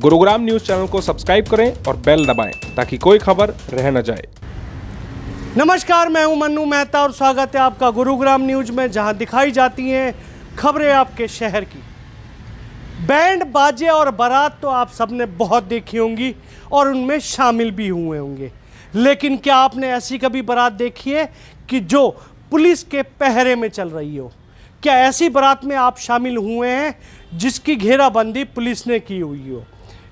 Gurugram news channel को subscribe करें और बेल दबाएं ताकि कोई खबर रह न जाए। नमस्कार, मैं हूं मन्नू मेहता और स्वागत है आपका गुरुग्राम न्यूज में, जहां दिखाई जाती हैं खबरें आपके शहर की। बैंड बाजे और बारात तो आप सबने बहुत देखी होंगी और उनमें शामिल भी हुए होंगे, लेकिन क्या आपने ऐसी कभी बारात देखी है कि जो पुलिस के पहरे में चल रही हो? क्या ऐसी बारात में आप शामिल हुए हैं जिसकी घेराबंदी पुलिस ने की हुई हो?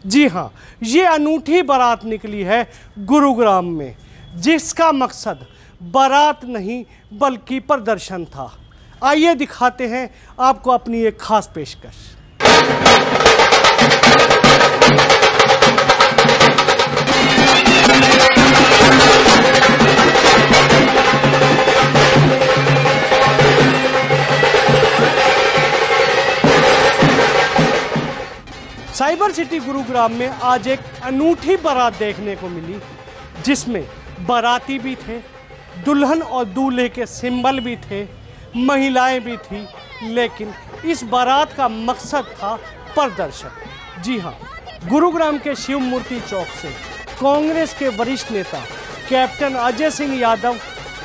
जी हाँ, ये अनूठी बारात निकली है गुरुग्राम में, जिसका मकसद बारात नहीं बल्कि प्रदर्शन था। आइए दिखाते हैं आपको अपनी एक खास पेशकश। साइबर सिटी गुरुग्राम में आज एक अनूठी बारात देखने को मिली, जिसमें बाराती भी थे, दुल्हन और दूल्हे के सिंबल भी थे, महिलाएं भी थी, लेकिन इस बारात का मकसद था प्रदर्शन। जी हाँ, गुरुग्राम के शिव मूर्ति चौक से कांग्रेस के वरिष्ठ नेता कैप्टन अजय सिंह यादव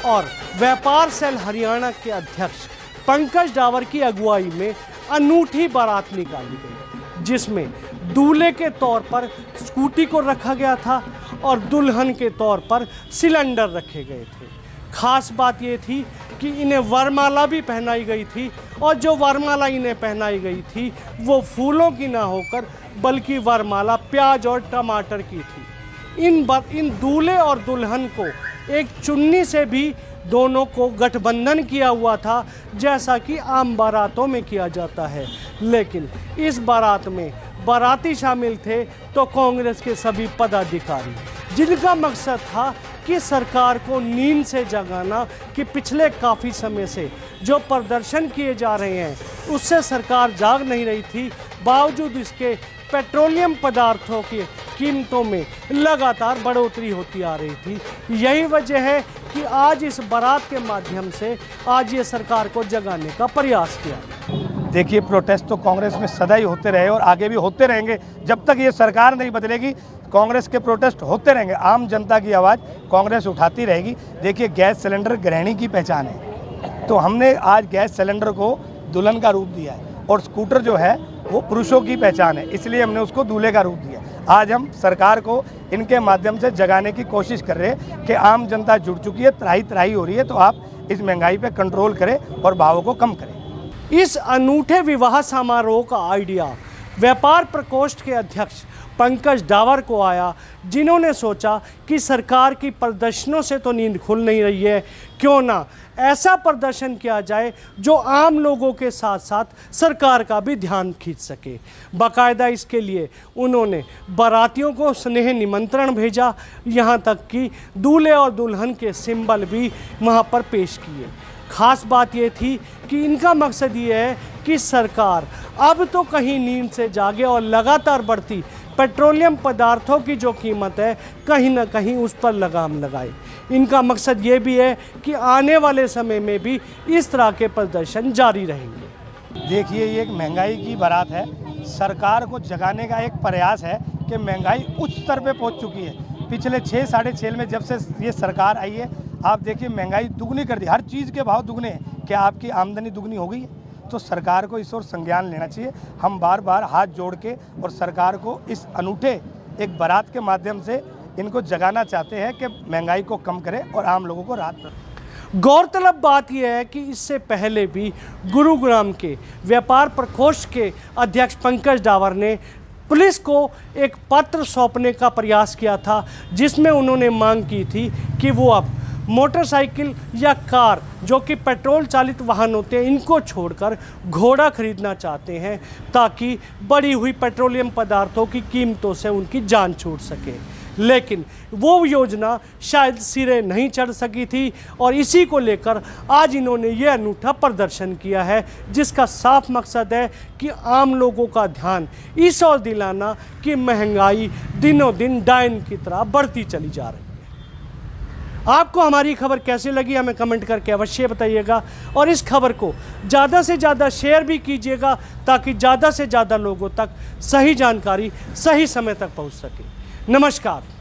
और व्यापार सेल हरियाणा के अध्यक्ष पंकज डावर की अगुवाई में अनूठी बारात निकाली गई, जिसमें दूल्हे के तौर पर स्कूटी को रखा गया था और दुल्हन के तौर पर सिलेंडर रखे गए थे। खास बात ये थी कि इन्हें वरमाला भी पहनाई गई थी, और जो वरमाला इन्हें पहनाई गई थी वो फूलों की ना होकर बल्कि वरमाला प्याज और टमाटर की थी। इन दूल्हे और दुल्हन को एक चुन्नी से भी दोनों को गठबंधन किया हुआ था, जैसा कि आम बारातों में किया जाता है, लेकिन इस बारात में बाराती शामिल थे तो कांग्रेस के सभी पदाधिकारी, जिनका मकसद था कि सरकार को नींद से जगाना कि पिछले काफ़ी समय से जो प्रदर्शन किए जा रहे हैं उससे सरकार जाग नहीं रही थी। बावजूद इसके पेट्रोलियम पदार्थों की कीमतों में लगातार बढ़ोतरी होती आ रही थी। यही वजह है कि आज इस बारात के माध्यम से आज ये सरकार को जगाने का प्रयास किया। देखिए, प्रोटेस्ट तो कांग्रेस में सदा ही होते रहे और आगे भी होते रहेंगे। जब तक ये सरकार नहीं बदलेगी कांग्रेस के प्रोटेस्ट होते रहेंगे। आम जनता की आवाज़ कांग्रेस उठाती रहेगी। देखिए, गैस सिलेंडर गृहिणी की पहचान है, तो हमने आज गैस सिलेंडर को दुल्हन का रूप दिया है, और स्कूटर जो है वो पुरुषों की पहचान है, इसलिए हमने उसको दूल्हे का रूप दिया। आज हम सरकार को इनके माध्यम से जगाने की कोशिश कर रहे हैं कि आम जनता जुड़ चुकी है, त्राही त्राही हो रही है, तो आप इस महंगाई पे कंट्रोल करें और भावों को कम करें। इस अनूठे विवाह समारोह का आइडिया व्यापार प्रकोष्ठ के अध्यक्ष पंकज डावर को आया, जिन्होंने सोचा कि सरकार की प्रदर्शनों से तो नींद खुल नहीं रही है, क्यों ना ऐसा प्रदर्शन किया जाए जो आम लोगों के साथ साथ सरकार का भी ध्यान खींच सके। बाकायदा इसके लिए उन्होंने बारातियों को स्नेह निमंत्रण भेजा, यहाँ तक कि दूल्हे और दुल्हन के सिंबल भी वहाँ पर पेश किए। खास बात ये थी कि इनका मकसद ये है कि सरकार अब तो कहीं नींद से जागे और लगातार बढ़ती पेट्रोलियम पदार्थों की जो कीमत है कहीं ना कहीं उस पर लगाम लगाए। इनका मकसद ये भी है कि आने वाले समय में भी इस तरह के प्रदर्शन जारी रहेंगे। देखिए, ये एक महंगाई की बारात है। सरकार को जगाने का एक प्रयास है कि महंगाई उच्च स्तर पे पहुंच चुकी है। पिछले 6-6.5 में जब से ये सरकार आई है, आप देखिए महंगाई दुगनी कर दी, हर चीज़ के भाव दुगने हैं। क्या आपकी आमदनी दुगनी हो गई है? तो सरकार को इस ओर संज्ञान लेना चाहिए। हम बार बार हाथ जोड़ के और सरकार को इस अनूठे एक बारात के माध्यम से इनको जगाना चाहते हैं कि महंगाई को कम करें और आम लोगों को राहत दें। गौरतलब बात यह है कि इससे पहले भी गुरुग्राम के व्यापार प्रकोष्ठ के अध्यक्ष पंकज डावर ने पुलिस को एक पत्र सौंपने का प्रयास किया था, जिसमें उन्होंने मांग की थी कि वो अब मोटरसाइकिल या कार जो कि पेट्रोल चालित वाहन होते हैं इनको छोड़कर घोड़ा खरीदना चाहते हैं, ताकि बढ़ी हुई पेट्रोलियम पदार्थों की कीमतों से उनकी जान छूट सके। लेकिन वो योजना शायद सिरे नहीं चढ़ सकी थी, और इसी को लेकर आज इन्होंने ये अनूठा प्रदर्शन किया है, जिसका साफ मकसद है कि आम लोगों का ध्यान इस ओर दिलाना कि महंगाई दिनों दिन डायन की तरह बढ़ती चली जा रही है। आपको हमारी खबर कैसी लगी हमें कमेंट करके अवश्य बताइएगा और इस खबर को ज़्यादा से ज़्यादा शेयर भी कीजिएगा ताकि ज़्यादा से ज़्यादा लोगों तक सही जानकारी सही समय तक पहुंच सके। नमस्कार।